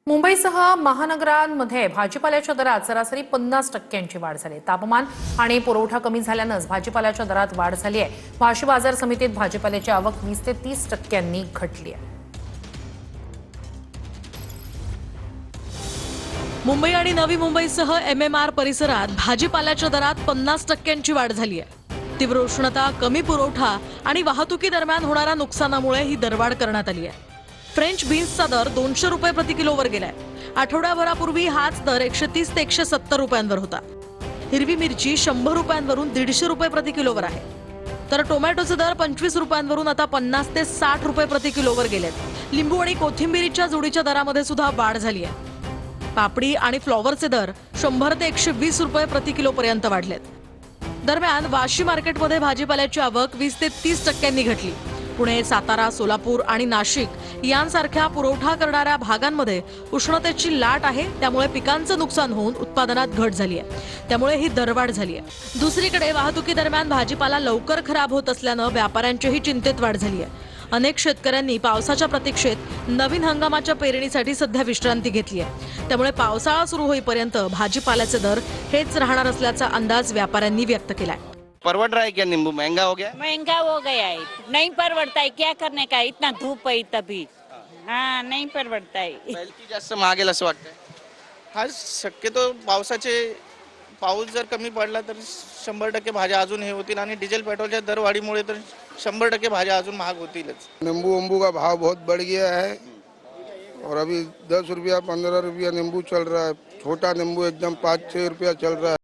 मुंबईसह महानगरांमध्ये भाजीपाल्याच्या दरात सरासरी 50% वाढ झाली। तापमान आणि पुरवठा कमी झाल्यानंच भाजीपाल्याच्या दरात वाढ झाली आहे। वाशी बाजार समितीत भाजीपाल्याची आवक 20 ते 30% घटली आहे। मुंबई आणि नवी मुंबईसह MMR परिसरात भाजीपाल्याच्या दरात 50% वाढ झाली आहे। तीव्र उष्णता, कमी पुरवठा आणि वाहतुकी दरम्यान होणाऱ्या नुकसानामुळे ही दरवाढ करण्यात आली आहे। फ्रेंच बीन्सचा दर 200 रुपये प्रति किलोवर गेलाय। आठवड्याभरापूर्वी हाच दर 130 ते 170 रुपयांवर होता। हिरवी मिरची 100 रुपयांवरून 150 रुपये प्रति किलोवर आहे, तर टोमॅटोचे दर 25 रुपयांवरून आता 50 ते 60 रुपये प्रति किलोवर गेलेत। लिंबू आणि कोथिंबीरीच्या जोडीच्या दरामध्ये सुद्धा वाढ झाली आहे। पापडी आणि फ्लॉवरचे दर 100 ते 120 रुपये प्रति किलो पर्यंत वाढलेत। दरम्यान वाशी मार्केटमध्ये भाजीपाल्याची आवक 20 ते 30% घटली। पुणे, सातारा, सोलापूर आणि नाशिक यांसारख्या पुरवठा करणाऱ्या भागांमध्ये उष्णतेची लाट आहे, त्यामुळे पिकांचं नुकसान होऊन उत्पादनात घट झाली आहे, त्यामुळे ही दरवाढ झाली आहे। दुसरीकडे वाहतुकी दरम्यान भाजीपाला लवकर खराब होत असल्यानं व्यापाऱ्यांचीही चिंतेत वाढ झाली आहे। अनेक शेतकऱ्यांनी पावसाच्या प्रतीक्षेत नवीन हंगामाच्या पेरणीसाठी सध्या विश्रांती घेतली आहे, त्यामुळे पावसाळा सुरू होईपर्यंत भाजीपाल्याचे दर हेच राहणार असल्याचा अंदाज व्यापाऱ्यांनी व्यक्त केलाय। परवड़ रहा है क्या? नींबू महंगा हो गया? महंगा हो गया है, नहीं परवड़ता है, क्या करने का, इतना धूप है तभी। हाँ, नहीं परवड़ता है। पहिली जास्त महागेल असं वाटतंय। हा शक्यतो पाऊस जर कमी पडला तर 100% भाज्या अजून हे होतील आणि डिझेल पेट्रोलच्या दरवाढीमुळे तर 100% भाज्या अजून महाग होतीलच। नींबू वंबू का भाव बहुत बढ़ गया है और अभी 10 रुपया 15 रुपया नींबू चल रहा है। छोटा नींबू एकदम 5-6 रुपया चल रहा है।